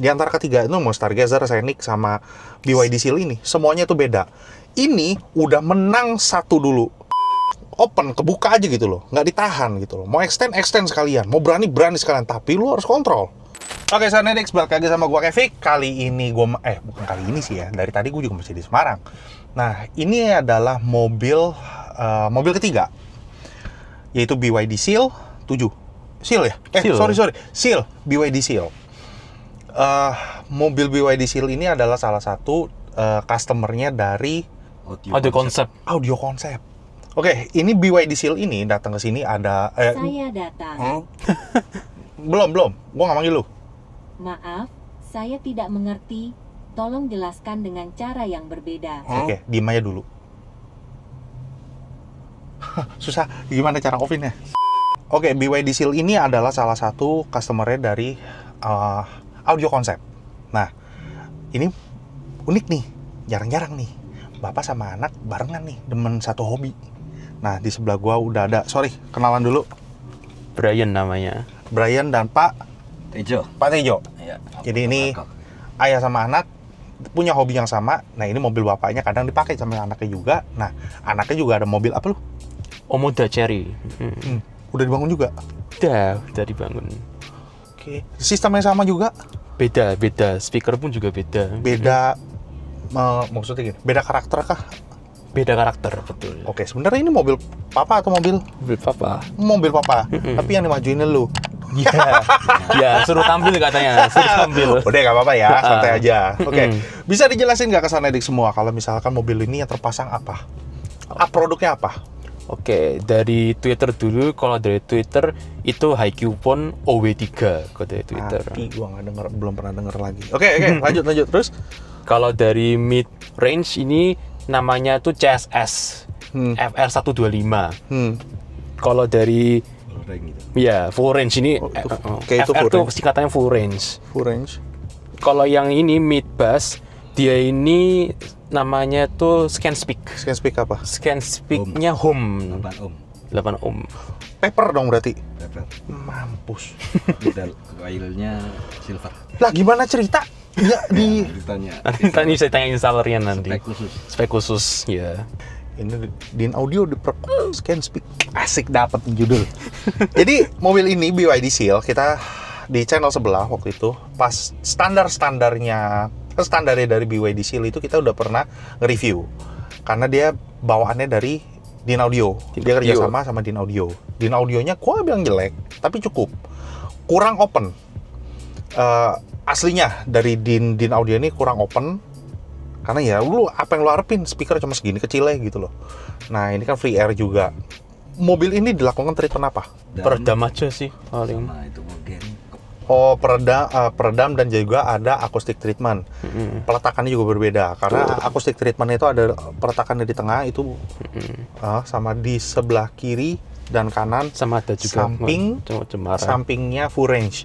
Di antara ketiga itu mau Stargazer, Scenic, sama BYD Seal ini, semuanya itu beda. Ini udah menang satu dulu. Open, kebuka aja gitu loh. Nggak ditahan gitu loh. Mau extend sekalian. Mau berani sekalian. Tapi lu harus kontrol. Oke, Sanedix, balik lagi sama gua Kevik. Kali ini gua... bukan kali ini sih ya. Dari tadi gua juga masih di Semarang. Nah, ini adalah mobil ketiga. Yaitu BYD Seal 7. Seal ya? Seal. Sorry. Seal. BYD Seal. Mobil BYD Seal ini adalah salah satu customernya dari Audio Concept. Audio Concept. Oke, ini BYD Seal ini datang ke sini ada Saya datang. Belum. Gua nggak manggil lu. Maaf, saya tidak mengerti. Tolong jelaskan dengan cara yang berbeda. Oke, diem aja dulu. Susah, gimana cara off-in-nya? Oke, BYD Seal ini adalah salah satu customer-nya dari Audio Concept. Nah, ini unik nih, jarang-jarang nih. Bapak sama anak barengan nih, demen satu hobi. Nah, di sebelah gua udah ada, kenalan dulu. Brian namanya. Brian dan Pak Tejo. Ya, Jadi ini ayah sama anak punya hobi yang sama. Nah, ini mobil bapaknya kadang dipakai sama anaknya juga. Nah, anaknya juga ada mobil apa lu? Omoda Cherry. Udah dibangun juga? Udah dibangun. Oke. Sistemnya sama juga? Beda. Speaker pun juga beda. Beda, maksudnya gini, beda karakter kah? Beda karakter, betul. Oke, sebenarnya ini mobil papa atau mobil? Mobil papa. Mobil papa. Tapi yang dimajuin lu. Ya, suruh tampil katanya. Udah, nggak apa-apa ya, santai aja. Oke. Bisa dijelasin nggak ke Sanedix semua kalau misalkan mobil ini yang terpasang apa? Produknya apa? Oke, dari Twitter dulu. Kalau dari Twitter itu Hycupon OW3 kode Twitter. Mati, gua nggak denger, belum pernah denger lagi. Oke, lanjut terus. Kalau dari mid range ini namanya tuh CSS FR125. Kalau dari full range ini itu FR full tuh range. singkatannya full range. Full range. Kalau yang ini mid bass, dia ini namanya tuh scan speak. Scan speak apa? Scan speaknya home 8 ohm. Paper dong berarti. Paper. Mampus. Coilnya silver. Lah gimana cerita? Ya di Ditanya. Nanti saya tanya installernya nanti. Spek khusus. Ya. ini Din Audio di Scan Speak. Asik dapat judul. Jadi mobil ini BYD Seal kita di channel sebelah waktu itu pas standarnya dari BYD Seal itu kita udah pernah nge-review karena dia bawaannya dari Din Audio. Dia kerja sama Din Audio. Din Audionya gua bilang jelek, tapi cukup. Kurang open. Aslinya dari Din Audio ini kurang open. Karena ya lu apa yang lu harapin, speaker cuma segini kecilnya gitu loh. Nah, ini kan free air juga. Mobil ini dilakukan treatment apa? Peredam aja sih paling. Sama itu mungkin. Oh, peredam dan juga ada acoustic treatment. Peletakannya juga berbeda karena acoustic treatment itu ada peletakannya di tengah itu sama di sebelah kiri dan kanan sama ada juga sampingnya full range.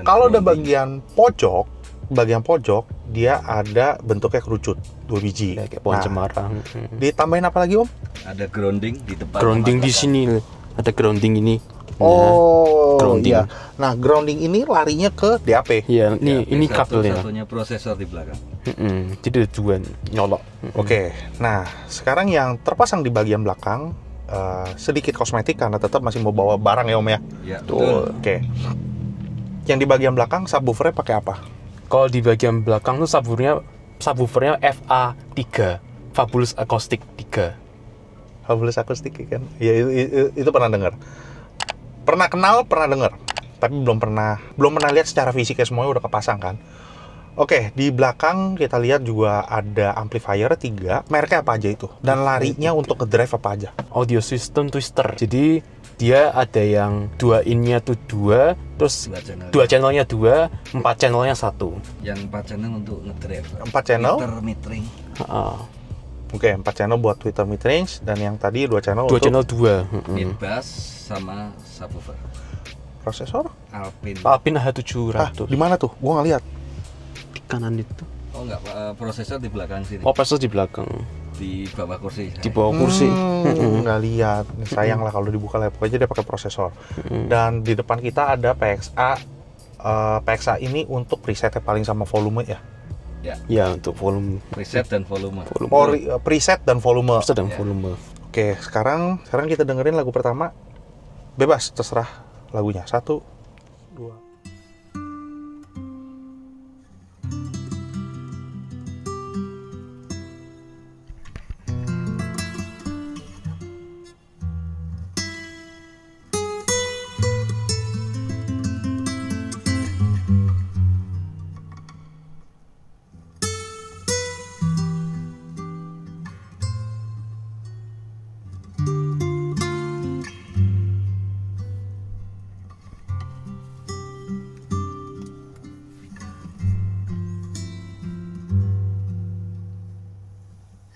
Kalau ada bagian pojok dia ada bentuknya kerucut 2 biji. Kayak pohon cemara. Ditambahin apa lagi, Om? Ada grounding di depan. Grounding di sini. Ada grounding ini. Grounding. Iya. Nah, grounding ini larinya ke DAP. Iya, ini kabelnya. Satunya prosesor di belakang. Jadi ada dua nyolok. Oke. Nah, sekarang yang terpasang di bagian belakang sedikit kosmetik karena tetap masih mau bawa barang ya, Om ya. Iya, betul. Oke. Yang di bagian belakang subwoofernya pakai apa? Kalau di bagian belakang tuh subwoofernya FA3, Fabulous Acoustic 3. Fabulous Acoustic kan? Ya itu pernah dengar. Pernah kenal, pernah dengar. Tapi belum pernah lihat secara fisiknya semuanya udah kepasang kan. Oke, di belakang kita lihat juga ada amplifier 3. Mereknya apa aja itu? Dan larinya untuk ke drive apa aja? Audio system twister. Jadi dia ada yang 2 in-nya tuh 2, terus 2 channelnya 2, 4 channelnya 1. Yang 4 channel untuk ngedrive. 4 channel? Twitter mid-range. Oke, 4 channel buat Twitter mid-range dan yang tadi 2 channel 2 untuk channel 2. Mid-bass sama subwoofer. Prosesor? Alpine H700. Di mana tuh? Gua nggak lihat. Di kanan itu. Oh enggak, prosesor di belakang sini. Oh, prosesor di belakang. Di bawah kursi. Di bawah kursi. Nggak lihat. Sayang lah kalau dibuka laptop aja dia pakai prosesor. Dan di depan kita ada PXA PXA ini untuk presetnya paling sama volume ya. Ya, untuk volume. Preset dan volume. Preset dan volume. Preset dan volume. Oke, sekarang kita dengerin lagu pertama. Bebas, terserah lagunya. 1, 2.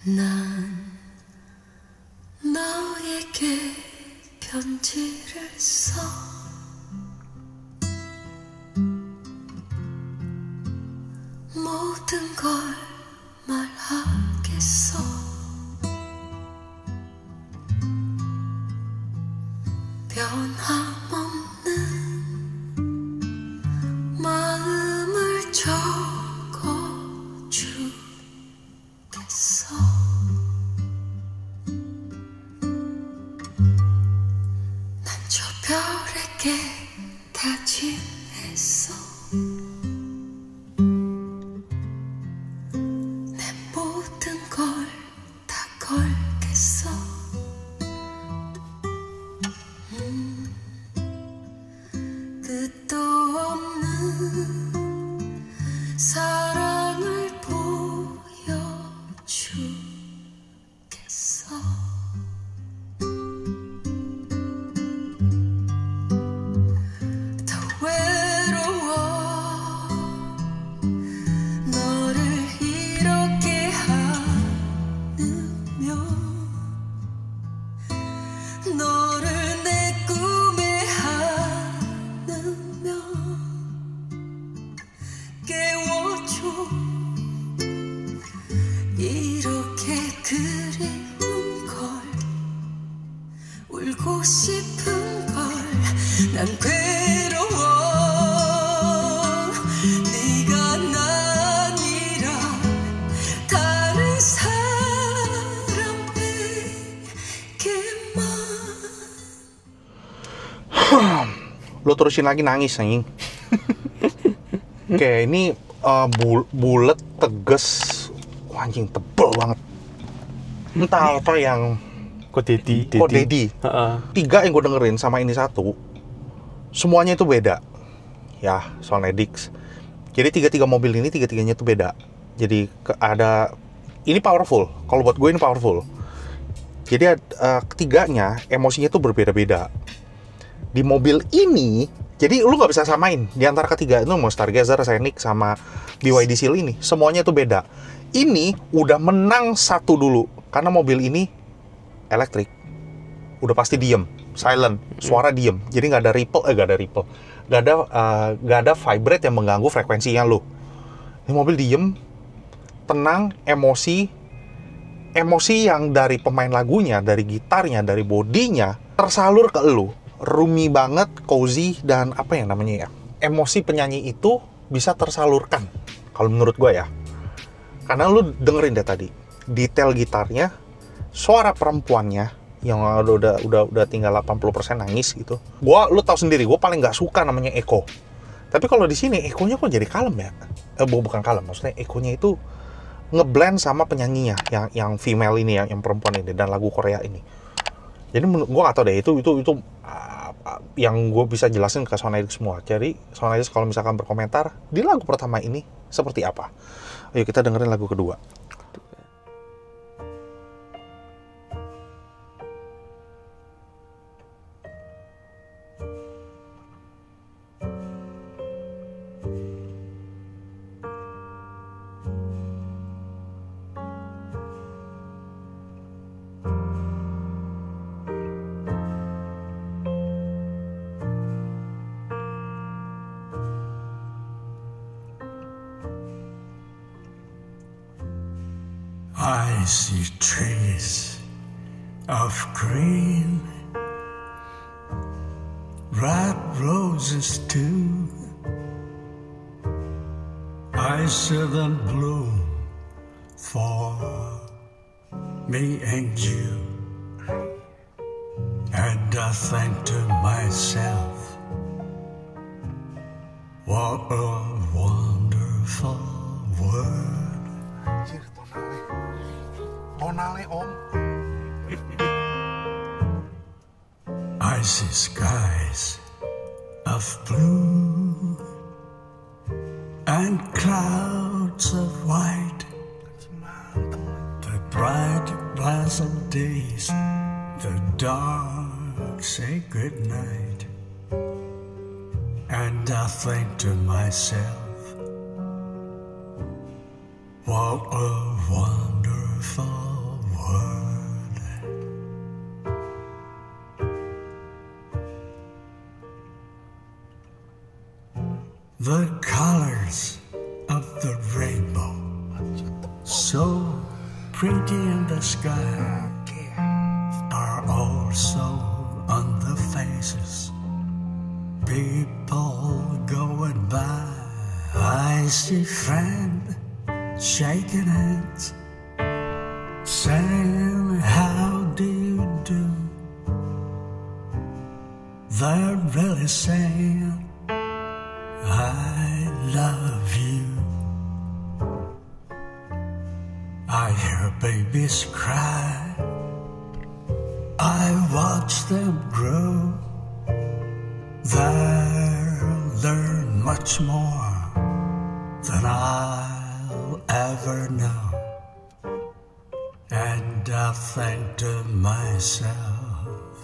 난 너에게 편지를 써 모든 걸 말하겠어 변함없는 마음을 적어주겠어 난 저 별에게 다짐했어 내 모든 걸 다 걸겠어 끝도 없는 사랑을 보여주겠어 더 외로워 너를 이렇게 안으며 너를 내 꿈에 안으며 깨워줘 이렇게 그리운 걸 울고 싶은 걸 난 괴로워 네가 아니라 다른 사람에게만 Lo terusin lagi nangis anjing. Oke, ini bulet, teges, wah, anjing tebel banget. Entah apa yang Kodedi. Heeh. 3 yang gue dengerin sama ini 1, semuanya itu beda. Ya, Sonedix. Jadi 3 mobil ini 3-3-nya itu beda. Jadi ada ini powerful. Kalau buat gue ini powerful. Jadi ketiganya emosinya tuh berbeda-beda. Di mobil ini, jadi lu nggak bisa samain di antara ketiga itu mau Stargazer, Scenic sama BYD Seal ini. Semuanya itu beda. Ini udah menang 1 dulu karena mobil ini elektrik. Udah pasti diem, silent, suara diem. Jadi nggak ada ripple, nggak ada vibrate yang mengganggu frekuensinya lu. Ini mobil diem, tenang, emosi yang dari pemain lagunya, dari gitarnya, dari bodinya tersalur ke lu. Roomy banget, cozy, dan apa yang namanya ya, emosi penyanyi itu bisa tersalurkan kalau menurut gue ya. Karena lu dengerin deh tadi detail gitarnya, suara perempuannya yang udah tinggal 80% nangis gitu. Lu tahu sendiri, gue paling nggak suka namanya echo. Tapi kalau di sini ekonya kok jadi kalem ya? Bukan kalem, maksudnya ekonya itu ngeblend sama penyanyinya yang female ini, yang perempuan ini, dan lagu Korea ini. Jadi gue nggak tahu deh, itu yang gue bisa jelasin ke Sonedix semua. Jadi Sonedix kalau misalkan berkomentar di lagu pertama ini seperti apa. Ayo kita dengerin lagu kedua. I see trees of green, ripe roses too. I see them bloom for me and you, and I think to myself, what a wonderful world. Anjir, tonale om. I see skies of blue and clouds of white, the bright pleasant days, the dark sacred night, and I think to myself, what a wonderful world. The colors of the rainbow, so pretty in the sky, are also on the faces people going by. I see friends shaking hands, saying how do you do. They're really saying I love you. I hear babies cry, I watch them grow. They'll learn much more than I'll ever know. And I think to myself,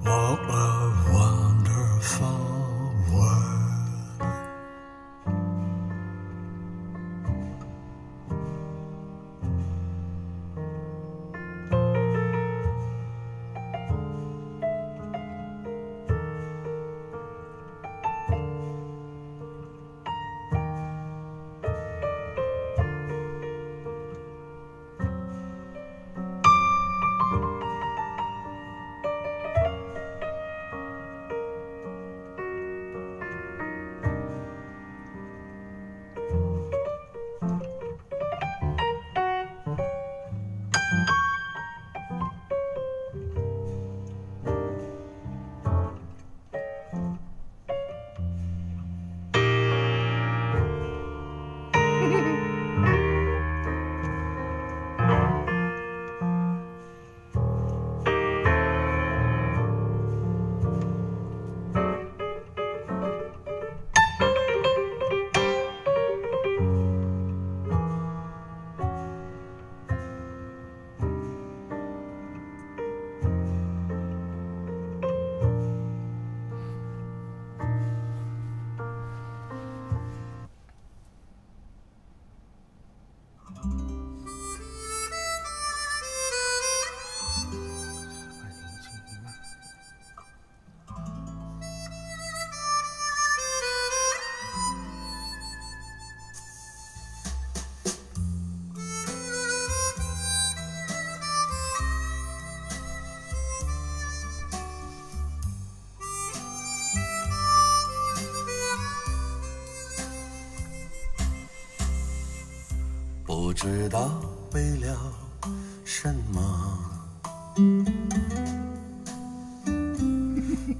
what a wonderful world.不知道为了什么，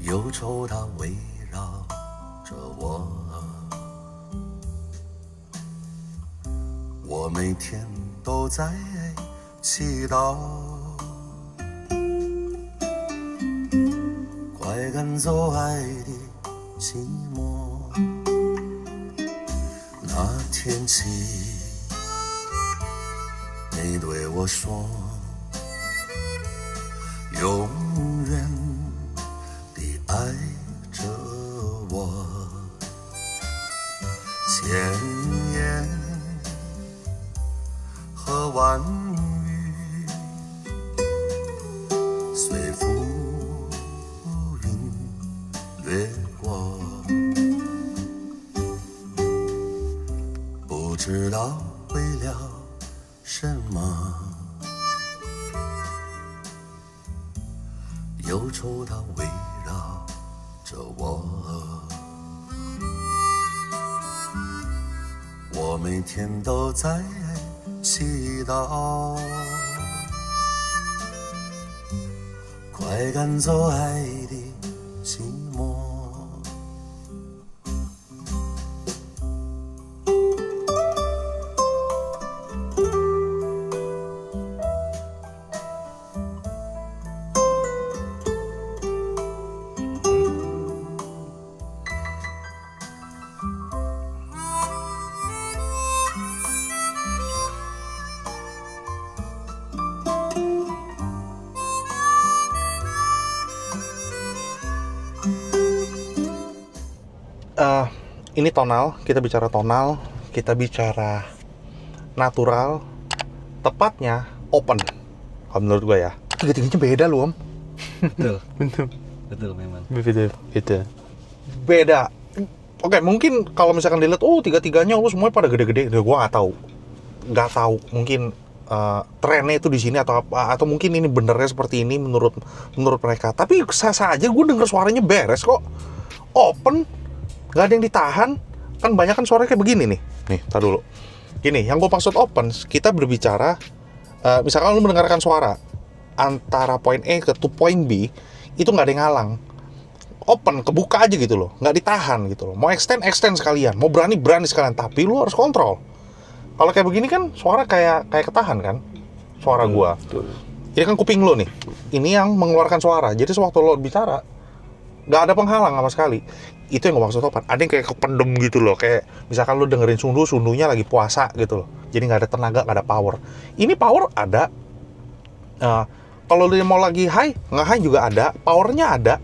忧愁它围绕着我，我每天都在祈祷，快赶走爱的寂寞。那天起，你对我说，永远地爱着我，千言和万语随浮云掠过，不知道为了什么，忧愁它围绕着我。我每天都在祈祷，快赶走爱的寂寞。Ini tonal, kita bicara tonal, kita bicara natural, tepatnya open. Kalau menurut gue ya, tiga-tiganya beda loh, Om. Betul, Betul. betul memang. Beda. Oke, mungkin kalau misalkan dilihat, tiga-tiganya lu semuanya pada gede-gede, gue nggak tahu. Mungkin trennya itu di sini atau apa, atau mungkin ini benernya seperti ini menurut mereka. Tapi sah-sah aja, gue denger suaranya beres kok. Open. Nggak ada yang ditahan, kan banyak kan suaranya kayak begini nih. Nih, tar dulu. Gini, yang gue maksud open, kita berbicara, misalkan lu mendengarkan suara antara poin A ke poin B, itu nggak ada yang ngalang. Open, kebuka aja gitu loh, nggak ditahan gitu loh. Mau extend sekalian, mau berani sekalian, tapi lu harus kontrol. Kalau kayak begini kan, suara kayak ketahan kan, suara gua. Ini kan kuping lu nih, ini yang mengeluarkan suara. Jadi sewaktu lo bicara, nggak ada penghalang sama sekali. Itu yang gue maksud open. Ada yang kayak kependem gitu loh, kayak misalkan lu dengerin sundunya lagi puasa gitu loh, jadi nggak ada tenaga, nggak ada power. Ini power ada. Kalau lu mau lagi high, nge-high juga ada, powernya ada,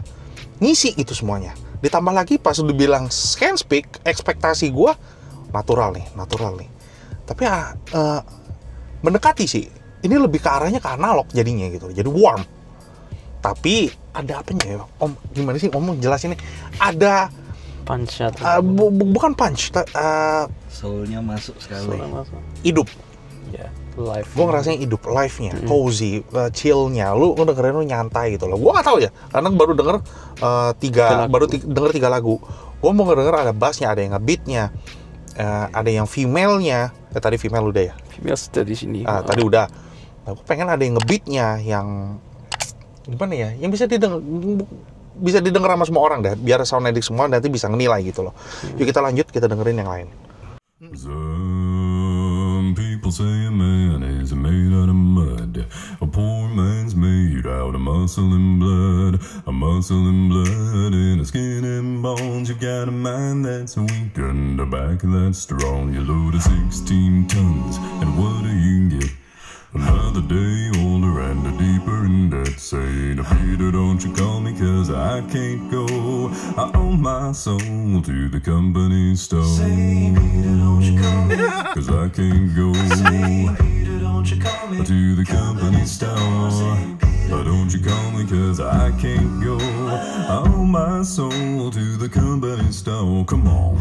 ngisi itu semuanya. Ditambah lagi pas lu bilang scan speak, ekspektasi gue natural nih. Tapi mendekati sih, ini lebih ke arahnya ke analog jadinya gitu, jadi warm. Tapi ada apanya ya, Om? Gimana sih Om jelasin nih? Ada punch bukan punch, Soulnya masuk sekali. hidup. Ya, live. Gue ngerasain hidup, live-nya, cozy, chill-nya. Lu dengerin lu nyantai gitu loh. Gue nggak tahu ya, karena baru denger denger 3 lagu. Gue mau denger ada bass-nya, ada yang nge-beat-nya, ada yang female-nya. Tadi female udah ya? Female sudah di sini. Tadi udah. Nah, gue pengen ada yang nge-beat-nya, yang gimana ya, yang bisa didengar sama semua orang deh, biar sound edit semua nanti bisa ngenilai gitu loh. Yuk kita lanjut, kita dengerin yang lain. Some people say a man is made out of mud. A poor man's made out of muscle and blood. A muscle and blood and a skin and bones. You got a mind that's weak and a back that's strong. You load of 16 tons and what do you get? Another day older and a deeper in debt. Saying, Peter, don't you call me, cause I can't go. I owe my soul to the company store. Say, Peter, don't you call me, cause I can't go. Say, Peter, don't you call me, to the company store. Don't you call me, cause I can't go. I owe my soul to the company store. Come on.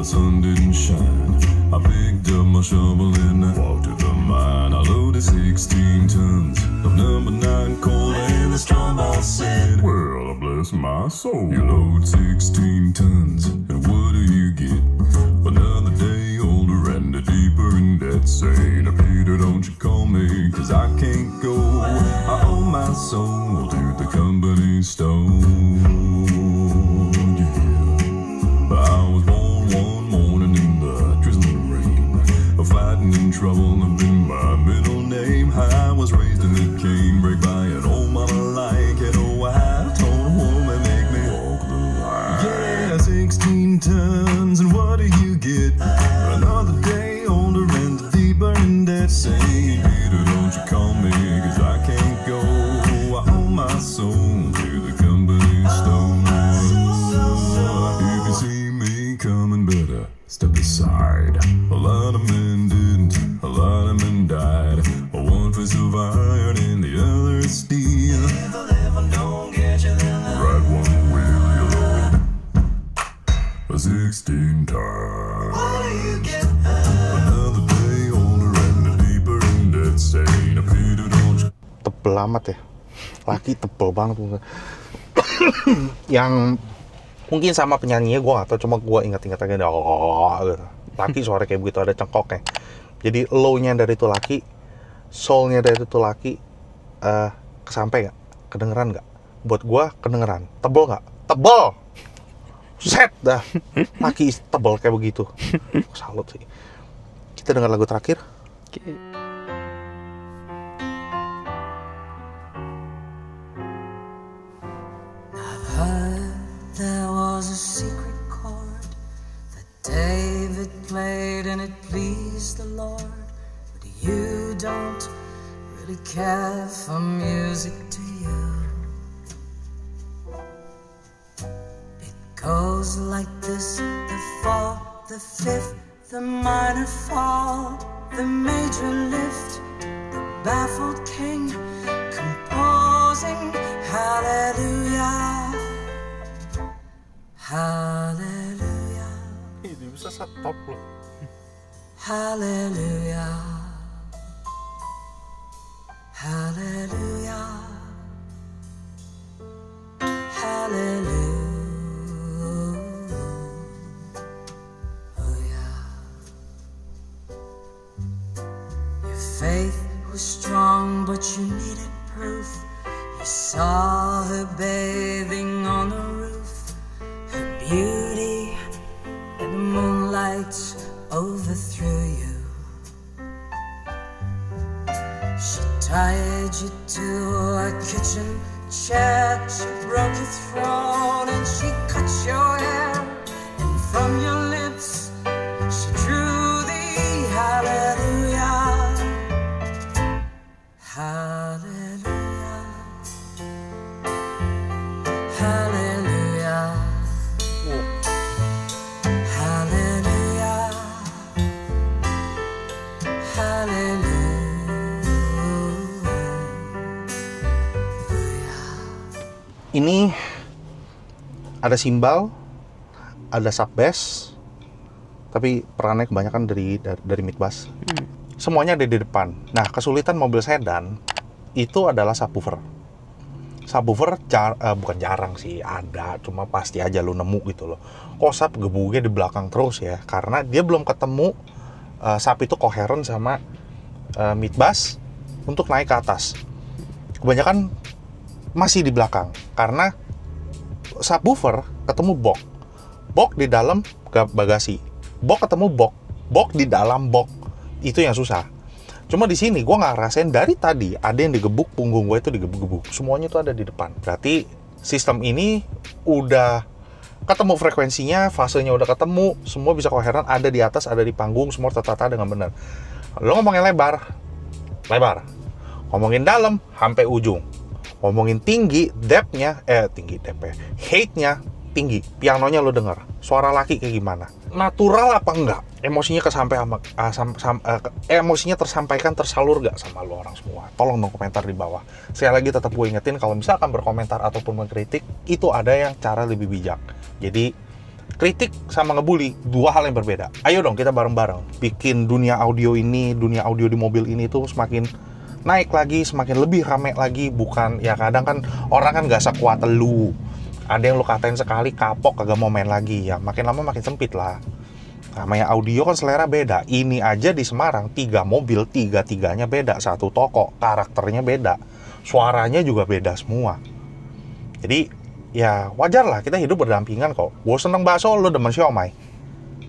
Sun didn't shine. I picked up my shovel and I walked to the mine. I loaded 16 tons of number 9 coal, and the strong boss said, well, bless my soul. You load 16 tons, and what do you get? Another day older and a deeper in debt. Saying, Peter, don't you call me, cause I can't go. I owe my soul to the company store. I was born one morning in the drizzling rain. Fighting in trouble had been my middle name. I was raised in the canebrake by an old mama like it. Oh, I told a woman, make me walk the line. Yeah, 16 tons, and what do you get? Another day older and deeper in debt. Say, Peter, don't you call me, cause I can't go. I owe my soul to the company store. If you see me coming, better step aside. A lot of men didn't, a lot of men died. One face of iron and the other is steel. If the living don't get you, then the right one will. You load 16 times. What do you get? Another day older and a deeper in debt. Saying, Peter, don't you... Tebel amat ya. laki tebel banget. Yang mungkin sama penyanyinya gue atau cuma gue ingat-ingat aja gitu. Laki suara kayak begitu ada cengkoknya. Jadi low-nya dari itu laki, soul-nya dari itu laki kesampai gak? Kedengeran gak? Buat gue kedengeran. Tebel gak? Tebel! Set dah. Laki tebel kayak begitu. Salut sih. Kita dengar lagu terakhir. There was a secret chord that David played and it pleased the Lord. But you don't really care for music, do you? It goes like this: the fourth, the fifth, the minor fall, the major lift, the baffled king composing hallelujah. Hallelujah. Ini bisa stop loh. Hallelujah. Hallelujah. Hallelujah. Your faith was strong, but you needed proof. You saw her bathing on the roof. Her beauty and the moonlight overthrew you. She tied you to a kitchen chair. She broke your throne and she cut your hair. And from your lips she drew the hallelujah. Hallelujah. Hallelujah. Hallelujah. Hallelujah. Ini ada simbal, ada sub bass, tapi perannya kebanyakan dari mid bass. Semuanya ada di depan. Nah, kesulitan mobil sedan itu adalah subwoofer. Subwoofer bukan jarang sih, ada, cuma pasti aja lu nemu gitu loh. Kok sub gebugnya di belakang terus ya? Karena dia belum ketemu sub itu koheren sama mid bass untuk naik ke atas. Kebanyakan masih di belakang karena subwoofer ketemu box di dalam bagasi, box ketemu box di dalam box, itu yang susah. Cuma di sini gue nggak rasain dari tadi ada yang digebuk, punggung gue itu digebuk-gebuk, semuanya itu ada di depan. Berarti sistem ini udah ketemu frekuensinya, fasenya udah ketemu, semua bisa koheren, ada di atas, ada di panggung, semua tertata dengan benar. Lo ngomongin lebar, ngomongin dalam sampai ujung. Ngomongin tinggi, depth-nya, height-nya tinggi, pianonya lo denger, suara laki kayak gimana, natural apa enggak, emosinya emosinya tersampaikan, tersalur gak sama lo orang semua. Tolong dong komentar di bawah. Sekali lagi tetap gue ingetin, kalau misalkan berkomentar ataupun mengkritik, itu ada yang cara lebih bijak. Jadi kritik sama ngebully, dua hal yang berbeda. Ayo dong kita bareng-bareng bikin dunia audio di mobil ini tuh semakin naik lagi, semakin lebih rame lagi. Bukan, ya kadang kan orang kan gak sekuat lu, ada yang lu katain sekali kapok kagak mau main lagi, ya makin lama makin sempit lah. Namanya audio kan selera beda. Ini aja di Semarang 3 mobil, 3-3-nya beda, satu toko, karakternya beda, suaranya juga beda semua. Jadi ya wajar lah kita hidup berdampingan kok. Gue seneng bakso, lu demen siomay.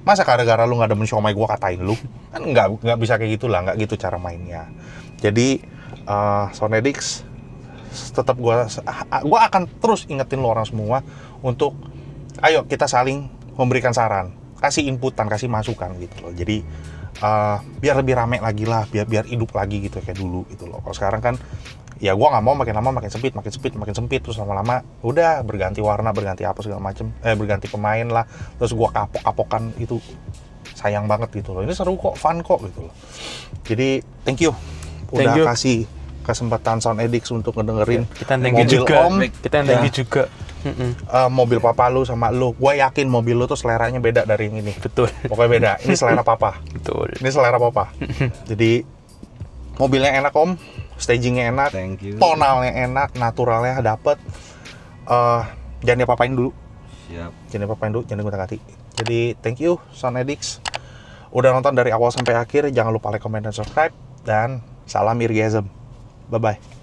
Masa gara-gara lu gak demen siomay gue katain lu? Kan nggak bisa kayak gitu lah, nggak gitu cara mainnya. Jadi Soundedix tetap gue akan terus ingetin lo orang semua untuk ayo kita saling memberikan saran, kasih inputan, kasih masukan gitu loh. Jadi biar lebih rame lagi lah, biar hidup lagi gitu kayak dulu gitu loh. Kalau sekarang kan ya gue nggak mau makin lama makin sempit, terus lama-lama udah berganti warna, berganti apa segala macem, berganti pemain lah, terus gue kapok-kapokan, itu sayang banget gitu loh. Ini seru kok, fun kok gitu loh. Jadi thank you udah kasih kesempatan Soundedix untuk ngedengerin kita mobil juga. Kita thank you juga. Mobil papa lu sama lu, gue yakin mobil lu tuh seleranya beda dari yang ini. Betul. Pokoknya beda. Ini selera papa. Betul. Ini selera papa. Jadi mobilnya enak om, stagingnya enak, Thank you. tonalnya enak, naturalnya dapet. Jangan diapa-apain dulu. Siap. Jangan diapa-apain dulu, jangan dikutak-atik. Jadi thank you Sound Addicts udah nonton dari awal sampai akhir. Jangan lupa like, comment, dan subscribe. Dan salam Irgasm. Bye-bye.